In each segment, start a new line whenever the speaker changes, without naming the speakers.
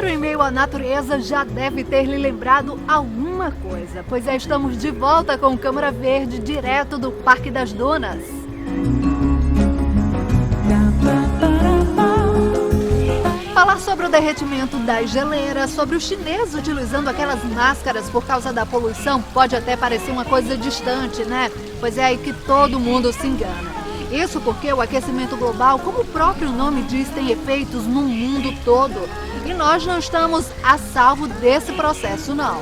respiro em meio à natureza já deve ter lhe lembrado alguma coisa, pois já estamos de volta com Câmara Verde, direto do Parque das Dunas. Falar sobre o derretimento das geleiras, sobre os chineses utilizando aquelas máscaras por causa da poluição, pode até parecer uma coisa distante, né? Pois é aí que todo mundo se engana. Isso porque o aquecimento global, como o próprio nome diz, tem efeitos no mundo todo. E nós não estamos a salvo desse processo, não.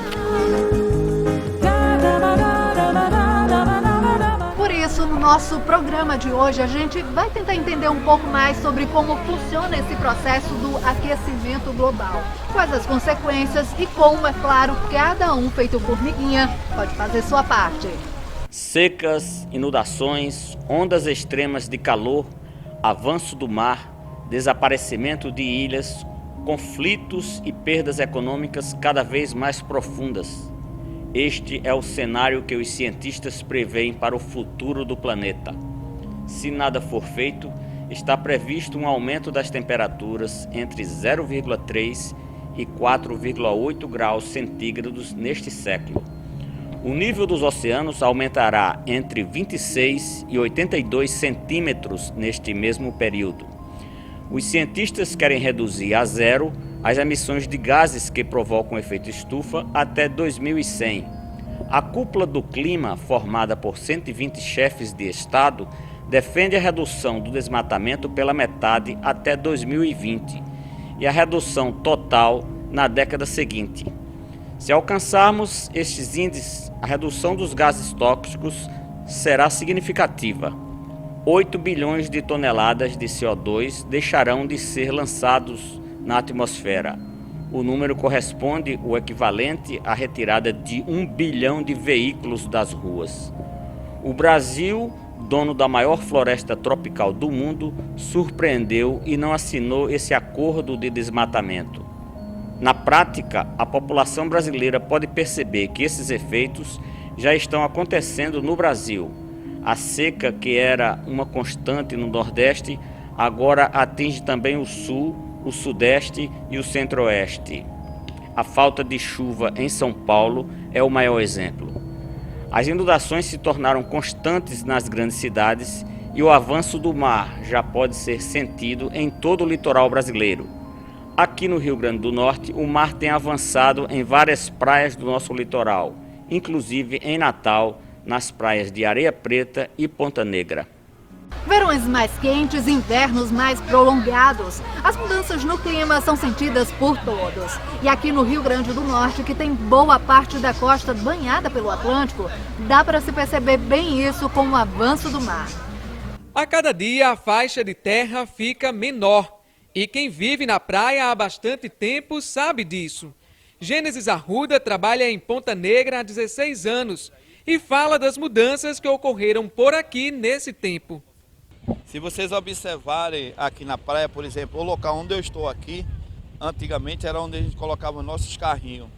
Por isso, no nosso programa de hoje, a gente vai tentar entender um pouco mais sobre como funciona esse processo do aquecimento global, quais as consequências e como, é claro, cada um feito formiguinha pode fazer sua parte.
Secas, inundações, ondas extremas de calor, avanço do mar, desaparecimento de ilhas, conflitos e perdas econômicas cada vez mais profundas. Este é o cenário que os cientistas preveem para o futuro do planeta. Se nada for feito, está previsto um aumento das temperaturas entre 0,3 e 4,8 graus centígrados neste século. O nível dos oceanos aumentará entre 26 e 82 centímetros neste mesmo período. Os cientistas querem reduzir a zero as emissões de gases que provocam efeito estufa até 2100. A cúpula do clima, formada por 120 chefes de Estado, defende a redução do desmatamento pela metade até 2020 e a redução total na década seguinte. Se alcançarmos estes índices, a redução dos gases tóxicos será significativa. 8 bilhões de toneladas de CO2 deixarão de ser lançados na atmosfera. O número corresponde ao equivalente à retirada de 1 bilhão de veículos das ruas. O Brasil, dono da maior floresta tropical do mundo, surpreendeu e não assinou esse acordo de desmatamento. Na prática, a população brasileira pode perceber que esses efeitos já estão acontecendo no Brasil. A seca, que era uma constante no Nordeste, agora atinge também o Sul, o Sudeste e o Centro-Oeste. A falta de chuva em São Paulo é o maior exemplo. As inundações se tornaram constantes nas grandes cidades e o avanço do mar já pode ser sentido em todo o litoral brasileiro. Aqui no Rio Grande do Norte, o mar tem avançado em várias praias do nosso litoral, inclusive em Natal, nas praias de Areia Preta e Ponta Negra.
Verões mais quentes, invernos mais prolongados. As mudanças no clima são sentidas por todos. E aqui no Rio Grande do Norte, que tem boa parte da costa banhada pelo Atlântico, dá para se perceber bem isso com o avanço do mar.
A cada dia a faixa de terra fica menor. E quem vive na praia há bastante tempo sabe disso. Gênesis Arruda trabalha em Ponta Negra há 16 anos e fala das mudanças que ocorreram por aqui nesse tempo.
Se vocês observarem aqui na praia, por exemplo, o local onde eu estou aqui, antigamente era onde a gente colocava nossos carrinhos.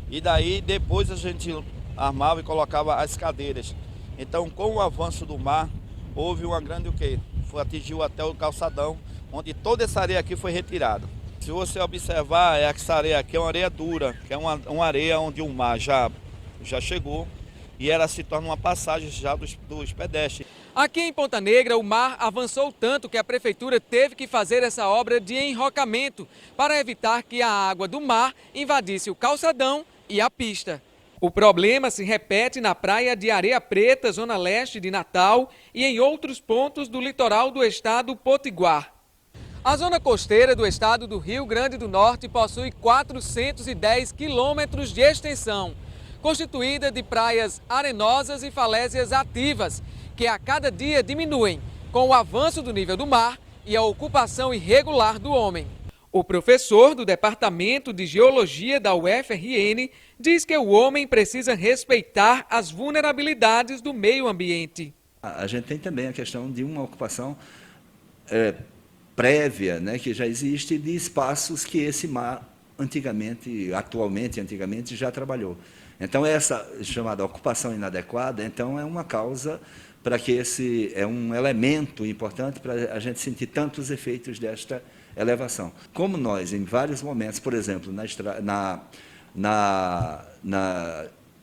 E daí depois a gente armava e colocava as cadeiras. Então, com o avanço do mar, houve uma grande atingiu até o calçadão, onde toda essa areia aqui foi retirada. Se você observar, essa areia aqui é uma areia dura, que é uma areia onde o mar já chegou e ela se torna uma passagem já dos pedestres.
Aqui em Ponta Negra, o mar avançou tanto que a prefeitura teve que fazer essa obra de enrocamento para evitar que a água do mar invadisse o calçadão e a pista. O problema se repete na praia de Areia Preta, zona leste de Natal, e em outros pontos do litoral do estado Potiguar. A zona costeira do estado do Rio Grande do Norte possui 410 quilômetros de extensão, constituída de praias arenosas e falésias ativas, que a cada dia diminuem com o avanço do nível do mar e a ocupação irregular do homem. O professor do Departamento de Geologia da UFRN diz que o homem precisa respeitar as vulnerabilidades do meio ambiente.
A gente tem também a questão de uma ocupação prévia, né, que já existe, de espaços que esse mar antigamente já trabalhou. Então, essa chamada ocupação inadequada, então, é uma causa para que é um elemento importante para a gente sentir tantos efeitos desta elevação. Como nós, em vários momentos, por exemplo, na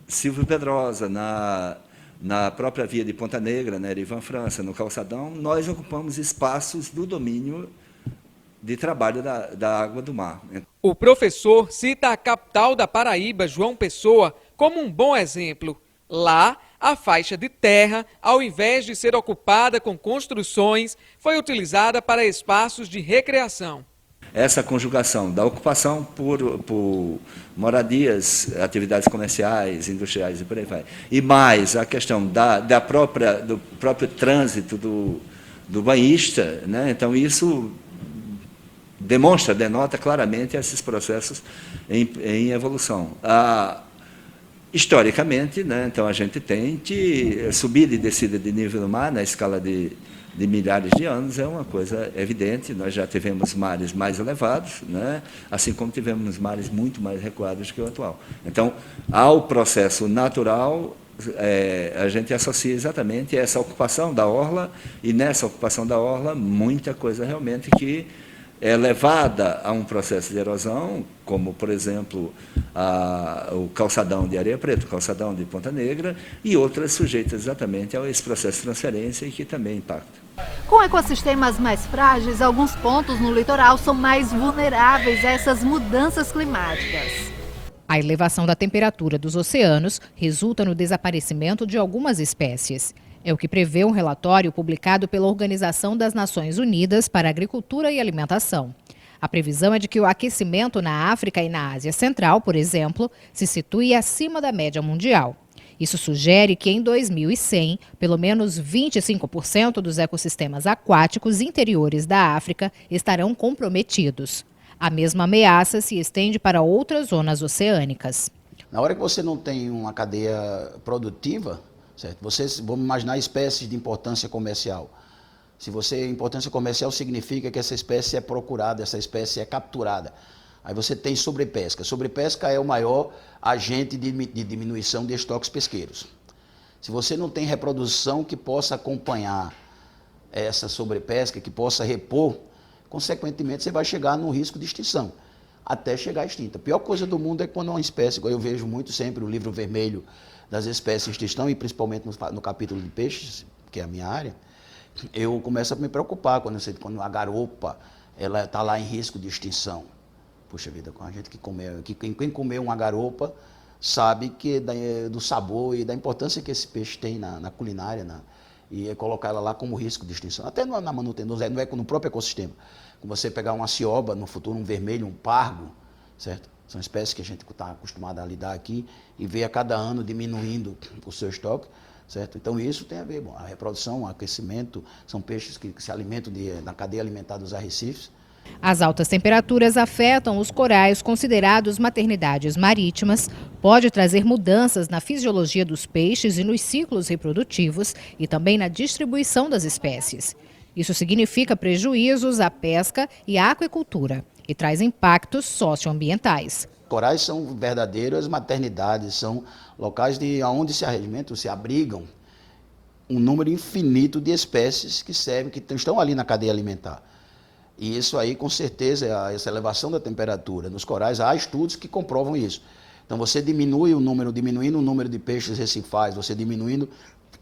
Silvio Pedrosa, na própria via de Ponta Negra, na Erivan França, no Calçadão, nós ocupamos espaços do domínio de trabalho da água do mar.
O professor cita a capital da Paraíba, João Pessoa, como um bom exemplo. Lá, a faixa de terra, ao invés de ser ocupada com construções, foi utilizada para espaços de recreação.
Essa conjugação da ocupação por moradias, atividades comerciais, industriais e por aí vai, e mais a questão do próprio trânsito do banhista, né? Então isso denota claramente esses processos em evolução. Historicamente, né? Então a gente tem que subida e descida de nível do mar na escala de milhares de anos, é uma coisa evidente. Nós já tivemos mares mais elevados, né? Assim como tivemos mares muito mais recuados que o atual. Então, ao processo natural, a gente associa exatamente essa ocupação da orla, e nessa ocupação da orla, muita coisa realmente que é levada a um processo de erosão, como, por exemplo, o calçadão de Areia Preta, o calçadão de Ponta Negra, e outras sujeitas exatamente a esse processo de transferência e que também impactam.
Com ecossistemas mais frágeis, alguns pontos no litoral são mais vulneráveis a essas mudanças climáticas.
A elevação da temperatura dos oceanos resulta no desaparecimento de algumas espécies. É o que prevê um relatório publicado pela Organização das Nações Unidas para a Agricultura e Alimentação. A previsão é de que o aquecimento na África e na Ásia Central, por exemplo, se situe acima da média mundial. Isso sugere que em 2100, pelo menos 25% dos ecossistemas aquáticos interiores da África estarão comprometidos. A mesma ameaça se estende para outras zonas oceânicas.
Na hora que você não tem uma cadeia produtiva, certo? Vamos imaginar espécies de importância comercial. Importância comercial significa que essa espécie é procurada, essa espécie é capturada. Aí você tem sobrepesca. Sobrepesca é o maior agente de diminuição de estoques pesqueiros. Se você não tem reprodução que possa acompanhar essa sobrepesca, que possa repor, consequentemente você vai chegar no risco de extinção, até chegar extinta. A pior coisa do mundo é quando uma espécie, eu vejo muito sempre o livro vermelho das espécies em extinção, e principalmente no capítulo de peixes, que é a minha área, eu começo a me preocupar quando a garopa está lá em risco de extinção. Puxa vida, com a gente quem comeu uma garopa sabe que do sabor e da importância que esse peixe tem na culinária, e colocar ela lá como risco de extinção. Até na manutenção, não é no próprio ecossistema. Como você pegar uma cioba, no futuro um vermelho, um pargo, certo? São espécies que a gente está acostumado a lidar aqui e vê a cada ano diminuindo o seu estoque, certo? Então isso tem a ver, a reprodução, o aquecimento, são peixes que se alimentam na cadeia alimentar dos arrecifes.
As altas temperaturas afetam os corais considerados maternidades marítimas, pode trazer mudanças na fisiologia dos peixes e nos ciclos reprodutivos e também na distribuição das espécies. Isso significa prejuízos à pesca e à aquicultura e traz impactos socioambientais.
Corais são verdadeiras maternidades, são locais onde se alimentam, se abrigam um número infinito de espécies que estão ali na cadeia alimentar. E isso aí, com certeza, essa elevação da temperatura nos corais, há estudos que comprovam isso. Então, você diminuindo o número de peixes recifais, você diminuindo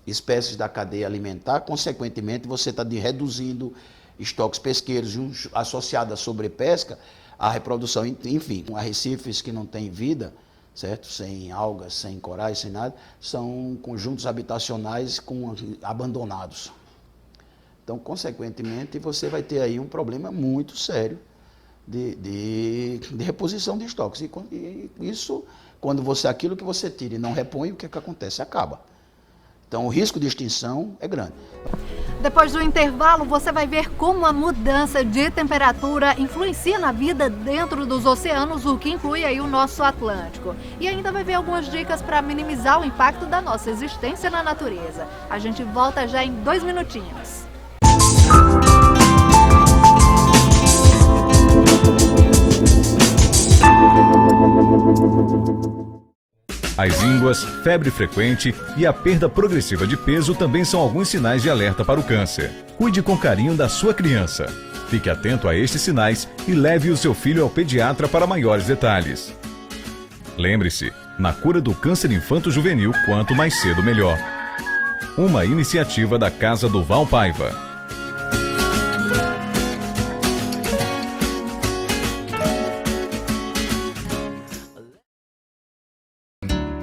espécies da cadeia alimentar, consequentemente, você está reduzindo estoques pesqueiros associados à sobrepesca, à reprodução, enfim. Arrecifes que não têm vida, certo? Sem algas, sem corais, sem nada, são conjuntos habitacionais abandonados. Então, consequentemente, você vai ter aí um problema muito sério de reposição de estoques. E isso, aquilo que você tira e não repõe, o que acontece? Acaba. Então, o risco de extinção é grande.
Depois do intervalo, você vai ver como a mudança de temperatura influencia na vida dentro dos oceanos, o que inclui aí o nosso Atlântico. E ainda vai ver algumas dicas para minimizar o impacto da nossa existência na natureza. A gente volta já em 2 minutinhos.
As ínguas, febre frequente e a perda progressiva de peso também são alguns sinais de alerta para o câncer. Cuide com carinho da sua criança. Fique atento a estes sinais e leve o seu filho ao pediatra para maiores detalhes. Lembre-se, na cura do câncer infanto-juvenil, quanto mais cedo melhor. Uma iniciativa da Casa do Val Paiva.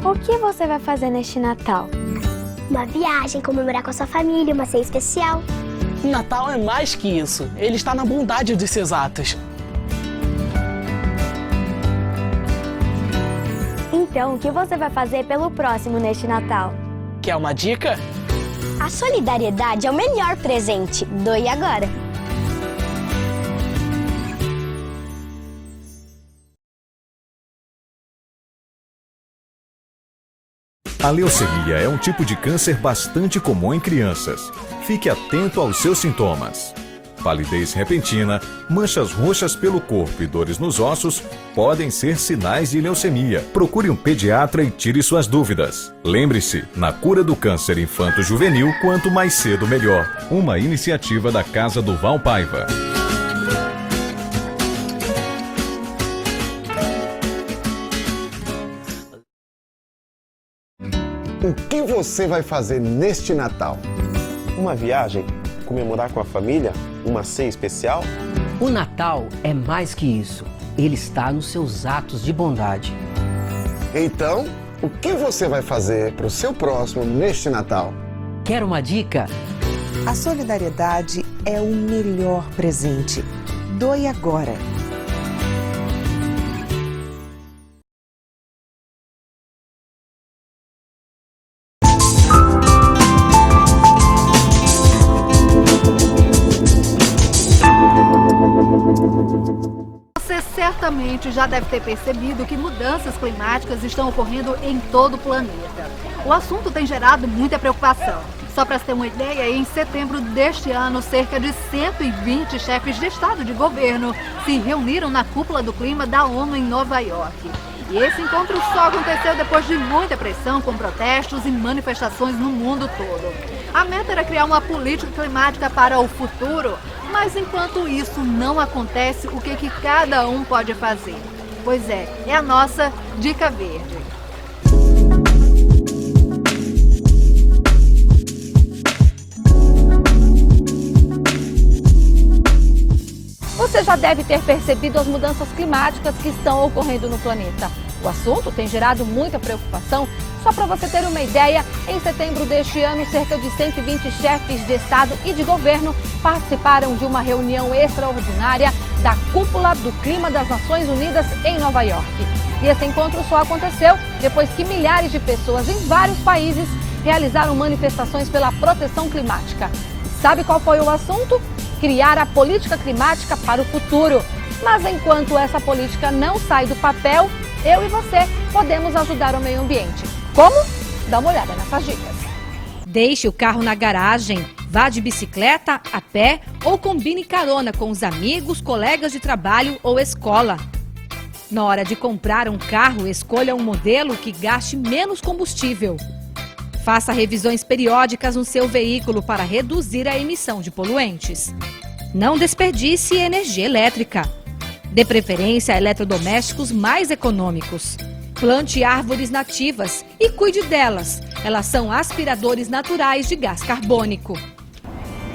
O que você vai fazer neste Natal?
Uma viagem, comemorar com a sua família, uma ceia especial.
O Natal é mais que isso. Ele está na bondade dos seus atos.
Então, o que você vai fazer pelo próximo neste Natal?
Quer uma dica?
A solidariedade é o melhor presente. Doe agora.
A leucemia é um tipo de câncer bastante comum em crianças. Fique atento aos seus sintomas. Palidez repentina, manchas roxas pelo corpo e dores nos ossos podem ser sinais de leucemia. Procure um pediatra e tire suas dúvidas. Lembre-se, na cura do câncer infanto-juvenil, quanto mais cedo melhor. Uma iniciativa da Casa do Val Paiva.
O que você vai fazer neste Natal?
Uma viagem? Comemorar com a família? Uma ceia especial?
O Natal é mais que isso. Ele está nos seus atos de bondade.
Então, o que você vai fazer para o seu próximo neste Natal?
Quer uma dica?
A solidariedade é o melhor presente. Doe agora.
Você certamente já deve ter percebido que mudanças climáticas estão ocorrendo em todo o planeta. O assunto tem gerado muita preocupação. Só para ter uma ideia, em setembro deste ano, cerca de 120 chefes de Estado e de governo se reuniram na cúpula do clima da ONU em Nova York. E esse encontro só aconteceu depois de muita pressão, com protestos e manifestações no mundo todo. A meta era criar uma política climática para o futuro, mas enquanto isso não acontece, o que cada um pode fazer? Pois é a nossa Dica Verde.
Você já deve ter percebido as mudanças climáticas que estão ocorrendo no planeta. O assunto tem gerado muita preocupação. Só para você ter uma ideia, em setembro deste ano, cerca de 120 chefes de Estado e de governo participaram de uma reunião extraordinária da Cúpula do Clima das Nações Unidas em Nova York. E esse encontro só aconteceu depois que milhares de pessoas em vários países realizaram manifestações pela proteção climática. E sabe qual foi o assunto? Criar a política climática para o futuro. Mas enquanto essa política não sai do papel, eu e você podemos ajudar o meio ambiente. Como? Dá uma olhada nessas dicas.
Deixe o carro na garagem, vá de bicicleta, a pé ou combine carona com os amigos, colegas de trabalho ou escola. Na hora de comprar um carro, escolha um modelo que gaste menos combustível. Faça revisões periódicas no seu veículo para reduzir a emissão de poluentes. Não desperdice energia elétrica. Dê preferência a eletrodomésticos mais econômicos. Plante árvores nativas e cuide delas. Elas são aspiradores naturais de gás carbônico.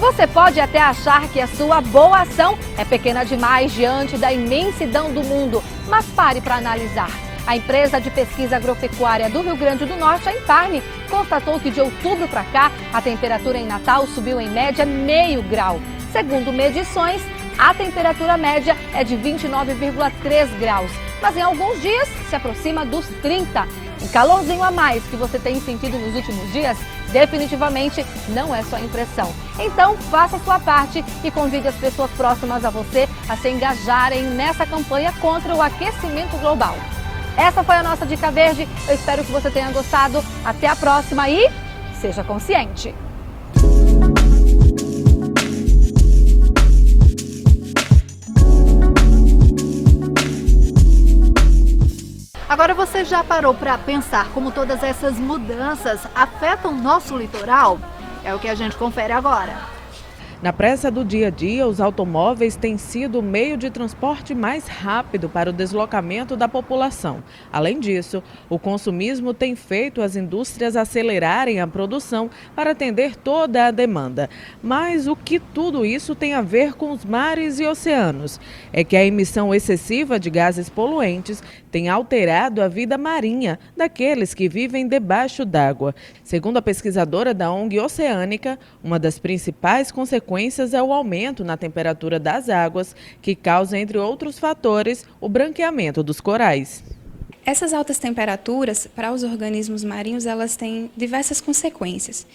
Você pode até achar que a sua boa ação é pequena demais diante da imensidão do mundo, mas pare para analisar. A empresa de pesquisa agropecuária do Rio Grande do Norte, a Imparme, constatou que de outubro para cá, a temperatura em Natal subiu em média meio grau. Segundo medições, a temperatura média é de 29,3 graus, mas em alguns dias se aproxima dos 30. Um calorzinho a mais que você tem sentido nos últimos dias, definitivamente não é só impressão. Então, faça a sua parte e convide as pessoas próximas a você a se engajarem nessa campanha contra o aquecimento global. Essa foi a nossa Dica Verde. Eu espero que você tenha gostado. Até a próxima e seja consciente.
Agora você já parou para pensar como todas essas mudanças afetam nosso litoral? É o que a gente confere agora.
Na pressa do dia a dia, os automóveis têm sido o meio de transporte mais rápido para o deslocamento da população. Além disso, o consumismo tem feito as indústrias acelerarem a produção para atender toda a demanda. Mas o que tudo isso tem a ver com os mares e oceanos? É que a emissão excessiva de gases poluentes tem alterado a vida marinha daqueles que vivem debaixo d'água. Segundo a pesquisadora da ONG Oceânica, uma das principais consequências é o aumento na temperatura das águas, que causa, entre outros fatores, o branqueamento dos corais.
Essas altas temperaturas, para os organismos marinhos, elas têm diversas consequências.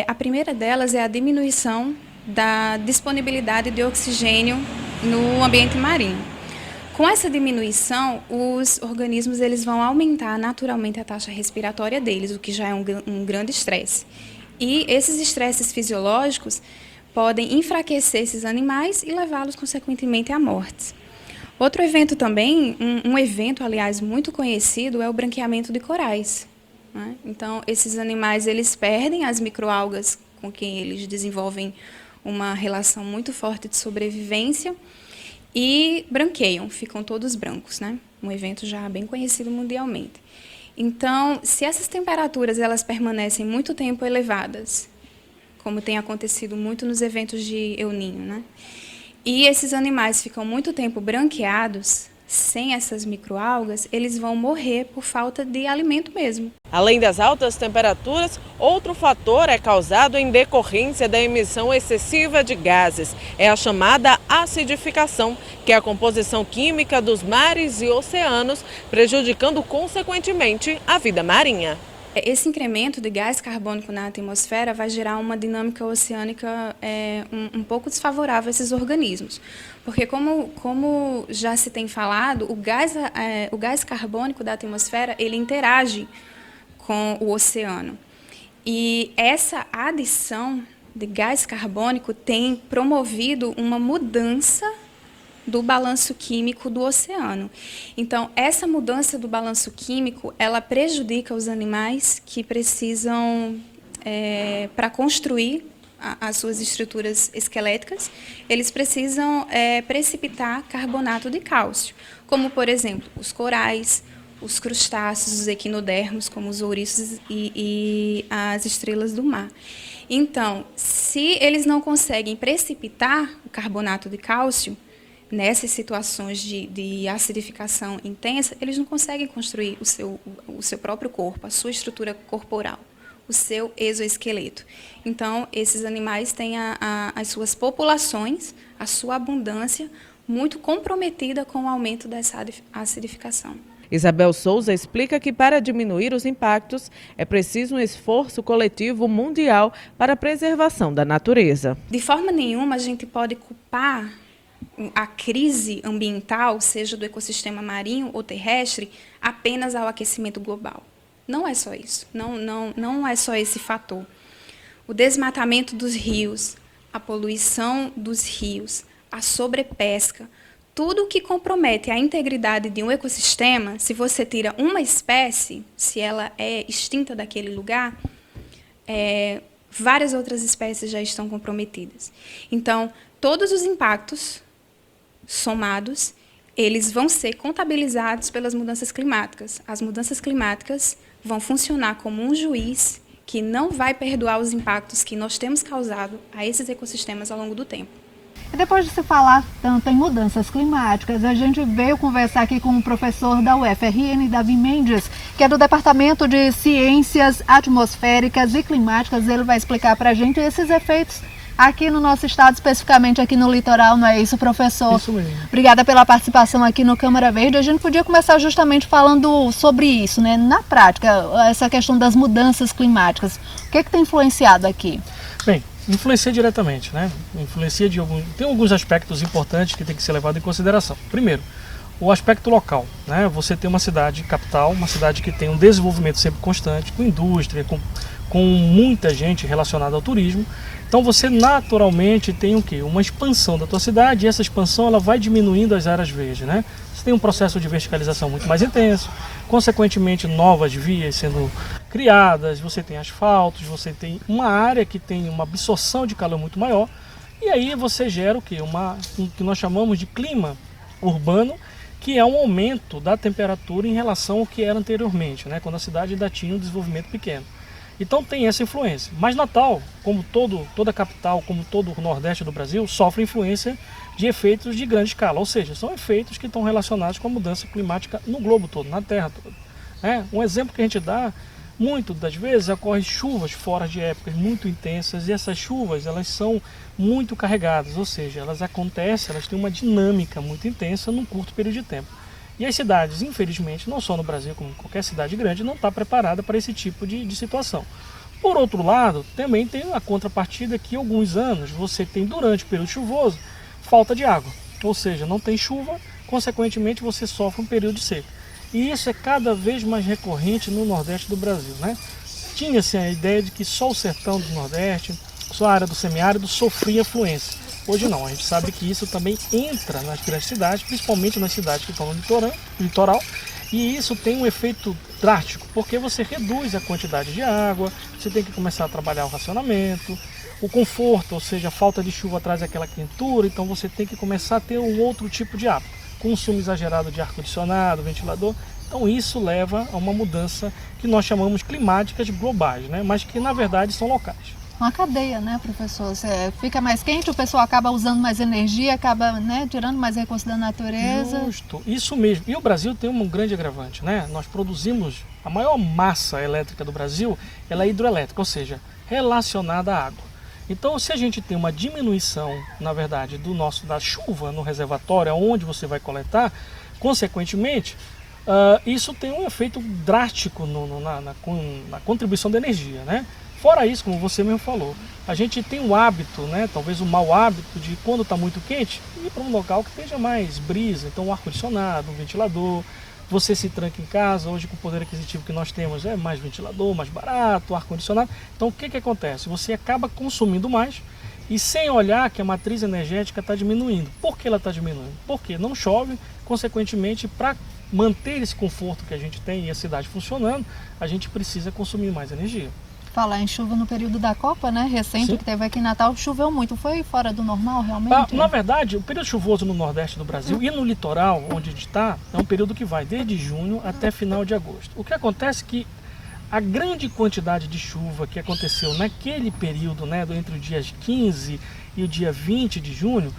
A primeira delas é a diminuição da disponibilidade de oxigênio no ambiente marinho. Com essa diminuição, os organismos eles vão aumentar naturalmente a taxa respiratória deles, o que já é um grande estresse. E esses estresses fisiológicos podem enfraquecer esses animais e levá-los, consequentemente, à morte. Outro evento também, um evento, aliás, muito conhecido, é o branqueamento de corais, né? Então, esses animais eles perdem as microalgas com quem eles desenvolvem uma relação muito forte de sobrevivência e branqueiam, ficam todos brancos, né? Um evento já bem conhecido mundialmente. Então, se essas temperaturas elas permanecem muito tempo elevadas, como tem acontecido muito nos eventos de El Niño, né? E esses animais ficam muito tempo branqueados, sem essas microalgas, eles vão morrer por falta de alimento mesmo.
Além das altas temperaturas, outro fator é causado em decorrência da emissão excessiva de gases. É a chamada acidificação, que é a composição química dos mares e oceanos, prejudicando consequentemente a vida marinha.
Esse incremento de gás carbônico na atmosfera vai gerar uma dinâmica oceânica um pouco desfavorável a esses organismos. Porque, como já se tem falado, o gás carbônico da atmosfera ele interage com o oceano. E essa adição de gás carbônico tem promovido uma mudança do balanço químico do oceano. Então, essa mudança do balanço químico, ela prejudica os animais que precisam, para construir as suas estruturas esqueléticas, eles precisam precipitar carbonato de cálcio, como, por exemplo, os corais, os crustáceos, os equinodermos, como os ouriços e as estrelas do mar. Então, se eles não conseguem precipitar o carbonato de cálcio, nessas situações de acidificação intensa, eles não conseguem construir o seu próprio corpo, a sua estrutura corporal, o seu exoesqueleto. Então, esses animais têm as suas populações, a sua abundância, muito comprometida com o aumento dessa acidificação.
Isabel Souza explica que para diminuir os impactos é preciso um esforço coletivo mundial para a preservação da natureza.
De forma nenhuma a gente pode culpar a crise ambiental, seja do ecossistema marinho ou terrestre, apenas ao aquecimento global. Não é só isso, não é só esse fator. O desmatamento dos rios, a poluição dos rios, a sobrepesca, tudo que compromete a integridade de um ecossistema, se você tira uma espécie, se ela é extinta daquele lugar, várias outras espécies já estão comprometidas. Então, todos os impactos somados, eles vão ser contabilizados pelas mudanças climáticas. As mudanças climáticas vão funcionar como um juiz que não vai perdoar os impactos que nós temos causado a esses ecossistemas ao longo do tempo.
E depois de se falar tanto em mudanças climáticas, a gente veio conversar aqui com o professor da UFRN, Davi Mendes, que é do Departamento de Ciências Atmosféricas e Climáticas. Ele vai explicar para a gente esses efeitos aqui no nosso estado, especificamente aqui no litoral, não é isso, professor? Isso mesmo. Obrigada pela participação aqui no Câmara Verde. A gente podia começar justamente falando sobre isso, né? Na prática, essa questão das mudanças climáticas. O que tem influenciado aqui?
Bem, influencia diretamente, né? Tem alguns aspectos importantes que tem que ser levado em consideração. Primeiro, o aspecto local, né? Você tem uma cidade capital, uma cidade que tem um desenvolvimento sempre constante, com indústria, com muita gente relacionada ao turismo. Então você naturalmente tem o quê? Uma expansão da tua cidade, e essa expansão ela vai diminuindo as áreas verdes, né? Você tem um processo de verticalização muito mais intenso, consequentemente novas vias sendo criadas, você tem asfaltos, você tem uma área que tem uma absorção de calor muito maior, E aí você gera o quê? O que nós chamamos de clima urbano, que é um aumento da temperatura em relação ao que era anteriormente, né? Quando a cidade ainda tinha um desenvolvimento pequeno. Então tem essa influência. Mas Natal, como toda a capital, como todo o Nordeste do Brasil, sofre influência de efeitos de grande escala. Ou seja, são efeitos que estão relacionados com a mudança climática no globo todo, na Terra toda. Um exemplo que a gente dá, muitas das vezes ocorrem chuvas fora de épocas muito intensas, e essas chuvas elas são muito carregadas, ou seja, elas têm uma dinâmica muito intensa num curto período de tempo. E as cidades, infelizmente, não só no Brasil, como qualquer cidade grande, não está preparada para esse tipo de situação. Por outro lado, também tem a contrapartida que alguns anos você tem, durante o período chuvoso, falta de água. Ou seja, não tem chuva, consequentemente você sofre um período de seca. E isso é cada vez mais recorrente no Nordeste do Brasil, né? Tinha-se a ideia de que só o sertão do Nordeste, só a área do semiárido sofria fluência. Hoje não, a gente sabe que isso também entra nas grandes cidades, principalmente nas cidades que estão no litoral, e isso tem um efeito drástico, porque você reduz a quantidade de água, você tem que começar a trabalhar o racionamento, o conforto, ou seja, a falta de chuva traz aquela quentura, então você tem que começar a ter um outro tipo de hábito, consumo exagerado de ar-condicionado, ventilador. Então isso leva a uma mudança que nós chamamos climáticas globais, né? Mas que na verdade são locais.
Uma cadeia, né, professor? Você fica mais quente, o pessoal acaba usando mais energia, acaba, né, tirando mais recursos da natureza.
Justo, isso mesmo. E o Brasil tem um grande agravante, né? Nós produzimos, a maior massa elétrica do Brasil, ela é hidroelétrica, ou seja, relacionada à água. Então, se a gente tem uma diminuição, na verdade, da chuva no reservatório, onde você vai coletar, consequentemente, isso tem um efeito drástico na contribuição da energia, né? Fora isso, como você mesmo falou, a gente tem um hábito, né, talvez um mau hábito de, quando está muito quente, ir para um local que esteja mais brisa, então um ar-condicionado, um ventilador. Você se tranca em casa, hoje com o poder aquisitivo que nós temos é mais ventilador, mais barato, ar-condicionado. Então o que acontece? Você acaba consumindo mais e sem olhar que a matriz energética está diminuindo. Por que ela está diminuindo? Porque não chove, consequentemente, para manter esse conforto que a gente tem e a cidade funcionando, a gente precisa consumir mais energia.
Falar em chuva no período da Copa, né? Recente, sim, que teve aqui em Natal, choveu muito. Foi fora do normal, realmente?
Na verdade, o período chuvoso no Nordeste do Brasil e no litoral, onde a gente está, é um período que vai desde junho até final de agosto. O que acontece é que a grande quantidade de chuva que aconteceu naquele período, né, entre os dias 15 e o dia 20 de junho,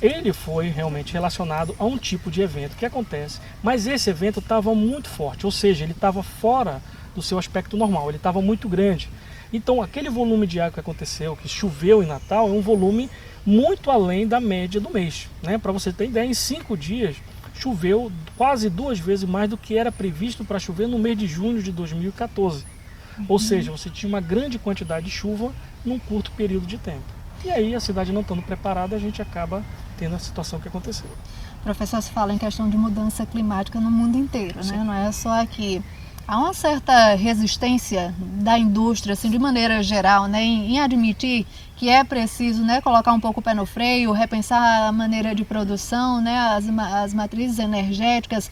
ele foi realmente relacionado a um tipo de evento que acontece, mas esse evento estava muito forte, ou seja, ele estava fora do seu aspecto normal, ele estava muito grande. Então aquele volume de água que aconteceu, que choveu em Natal, é um volume muito além da média do mês, né? Para você ter ideia, em 5 dias choveu quase 2 vezes mais do que era previsto para chover no mês de junho de 2014. Ou seja, você tinha uma grande quantidade de chuva num curto período de tempo. E aí a cidade não estando preparada, a gente acaba tendo a situação que aconteceu.
Professor, se fala em questão de mudança climática no mundo inteiro, né? Não é só aqui. Há uma certa resistência da indústria, assim, de maneira geral, né, em admitir que é preciso, né, colocar um pouco o pé no freio, repensar a maneira de produção, né, as matrizes energéticas.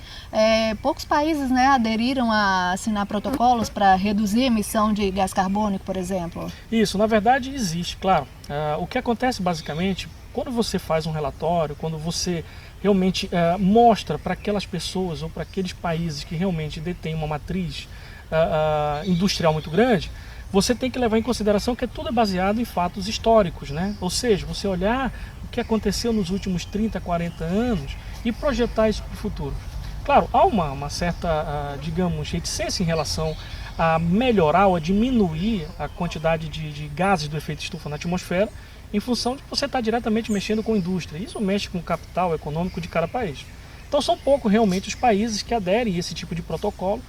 Poucos países, né, aderiram a assinar protocolos para reduzir a emissão de gás carbônico, por exemplo.
Isso, na verdade, existe, claro. O que acontece basicamente, quando você faz um relatório, quando você realmente mostra para aquelas pessoas ou para aqueles países que realmente detêm uma matriz industrial muito grande, você tem que levar em consideração que tudo é baseado em fatos históricos, né? Ou seja, você olhar o que aconteceu nos últimos 30, 40 anos e projetar isso para o futuro. Claro, há uma certa, digamos, reticência em relação a melhorar ou a diminuir a quantidade de gases do efeito estufa na atmosfera, em função de você estar diretamente mexendo com a indústria. Isso mexe com o capital econômico de cada país. Então são poucos realmente os países que aderem a esse tipo de protocolo.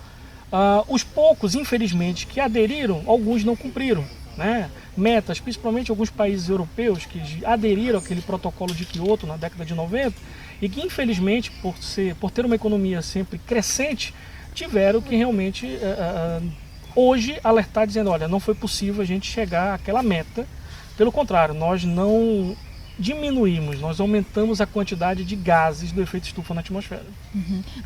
Os poucos, infelizmente, que aderiram, alguns não cumpriram, né? Metas, principalmente alguns países europeus que aderiram àquele protocolo de Kyoto na década de 90 e que, infelizmente, por ter uma economia sempre crescente, tiveram que realmente hoje alertar dizendo, olha, não foi possível a gente chegar àquela meta. Pelo contrário, nós não diminuímos, nós aumentamos a quantidade de gases do efeito estufa na atmosfera.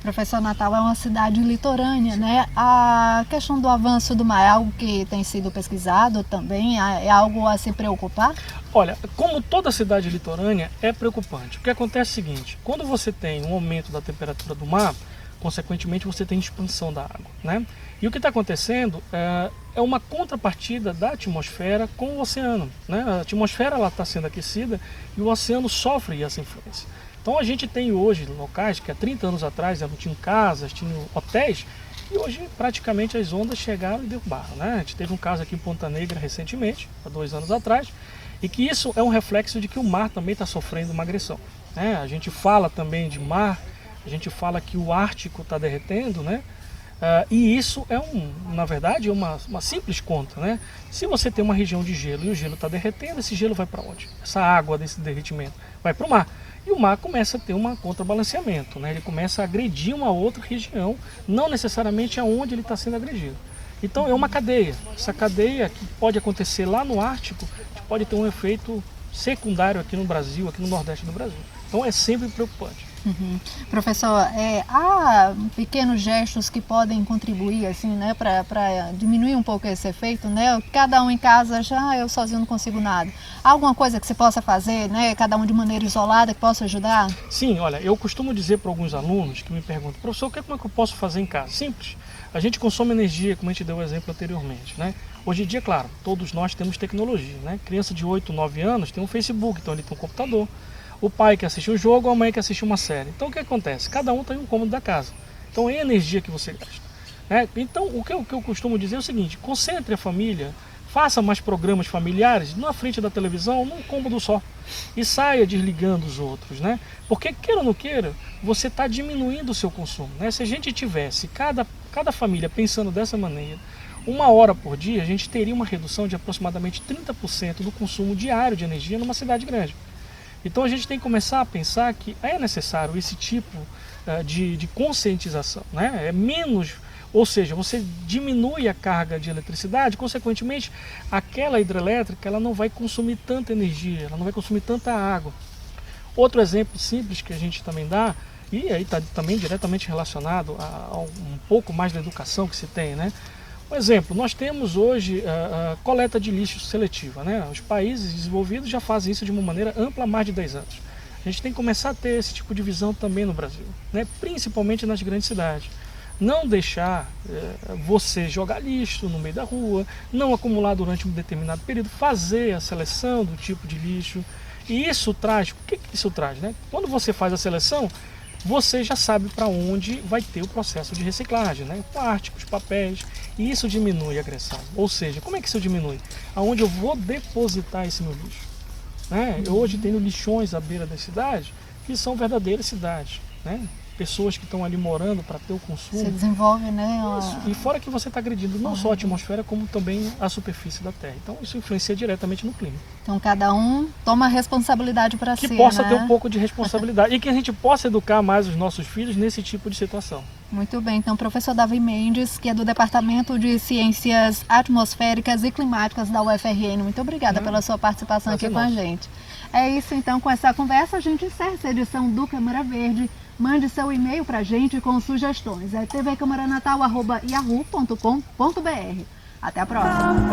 Professor, Natal é uma cidade litorânea, né? A questão do avanço do mar é algo que tem sido pesquisado também? É algo a se preocupar?
Olha, como toda cidade litorânea, é preocupante. O que acontece é o seguinte, quando você tem um aumento da temperatura do mar, consequentemente você tem expansão da água, né? E o que está acontecendo é uma contrapartida da atmosfera com o oceano, né? A atmosfera está sendo aquecida e o oceano sofre essa influência. Então a gente tem hoje locais que há 30 anos atrás não tinham casas, tinham hotéis, e hoje praticamente as ondas chegaram e derrubaram, né? A gente teve um caso aqui em Ponta Negra recentemente, há 2 anos atrás, e que isso é um reflexo de que o mar também está sofrendo uma agressão, né? A gente fala também de mar, a gente fala que o Ártico está derretendo, né? E isso é na verdade, uma simples conta, né? Se você tem uma região de gelo e o gelo está derretendo, esse gelo vai para onde? Essa água desse derretimento vai para o mar. E o mar começa a ter um contrabalanceamento, né? Ele começa a agredir uma outra região, não necessariamente aonde ele está sendo agredido. Então é uma cadeia. Essa cadeia que pode acontecer lá no Ártico, pode ter um efeito secundário aqui no Brasil, aqui no Nordeste do Brasil. Então é sempre preocupante.
Professor, há pequenos gestos que podem contribuir assim, né, para diminuir um pouco esse efeito, né? Cada um em casa eu sozinho não consigo nada. Há alguma coisa que você possa fazer, né, cada um de maneira isolada, que possa ajudar?
Sim, olha, eu costumo dizer para alguns alunos que me perguntam, professor, como é que eu posso fazer em casa? Simples. A gente consome energia, como a gente deu o exemplo anteriormente, né? Hoje em dia, claro, todos nós temos tecnologia, né? Criança de 8, 9 anos tem um Facebook, então ele tem um computador. O pai quer assistir um jogo, a mãe quer assistir uma série. Então o que acontece? Cada um tem um cômodo da casa. Então é energia que você gasta, né? Então o que eu costumo dizer é o seguinte, concentre a família, faça mais programas familiares na frente da televisão, num cômodo só. E saia desligando os outros, né? Porque queira ou não queira, você está diminuindo o seu consumo, né? Se a gente tivesse cada família pensando dessa maneira, 1 hora por dia, a gente teria uma redução de aproximadamente 30% do consumo diário de energia numa cidade grande. Então a gente tem que começar a pensar que é necessário esse tipo de conscientização, né? É menos, ou seja, você diminui a carga de eletricidade, consequentemente aquela hidrelétrica ela não vai consumir tanta energia, ela não vai consumir tanta água. Outro exemplo simples que a gente também dá, e aí está também diretamente relacionado a um pouco mais da educação que se tem, né? Por exemplo, nós temos hoje a coleta de lixo seletiva, né? Os países desenvolvidos já fazem isso de uma maneira ampla há mais de 10 anos. A gente tem que começar a ter esse tipo de visão também no Brasil, né? Principalmente nas grandes cidades. Não deixar você jogar lixo no meio da rua, não acumular durante um determinado período, fazer a seleção do tipo de lixo. E isso traz, o que isso traz, né? Quando você faz a seleção, você já sabe para onde vai ter o processo de reciclagem, né? Plásticos, papéis, e isso diminui a agressão. Ou seja, como é que isso diminui? Aonde eu vou depositar esse meu lixo, né? Eu hoje tenho lixões à beira da cidade que são verdadeiras cidades, né? Pessoas que estão ali morando para ter o consumo.
Você desenvolve, né?
Isso. E fora que você está agredindo não só a atmosfera, como também a superfície da Terra. Então isso influencia diretamente no clima.
Então cada um toma responsabilidade para si,
que possa
né?
ter um pouco de responsabilidade e que a gente possa educar mais os nossos filhos nesse tipo de situação.
Muito bem, então professor Davi Mendes, que é do Departamento de Ciências Atmosféricas e Climáticas da UFRN, muito obrigada pela sua participação aqui com a gente. É isso então, com essa conversa a gente encerra essa edição do Câmara Verde. Mande seu e-mail para a gente com sugestões. É tvcâmaranatal@yahoo.com.br. Até a próxima.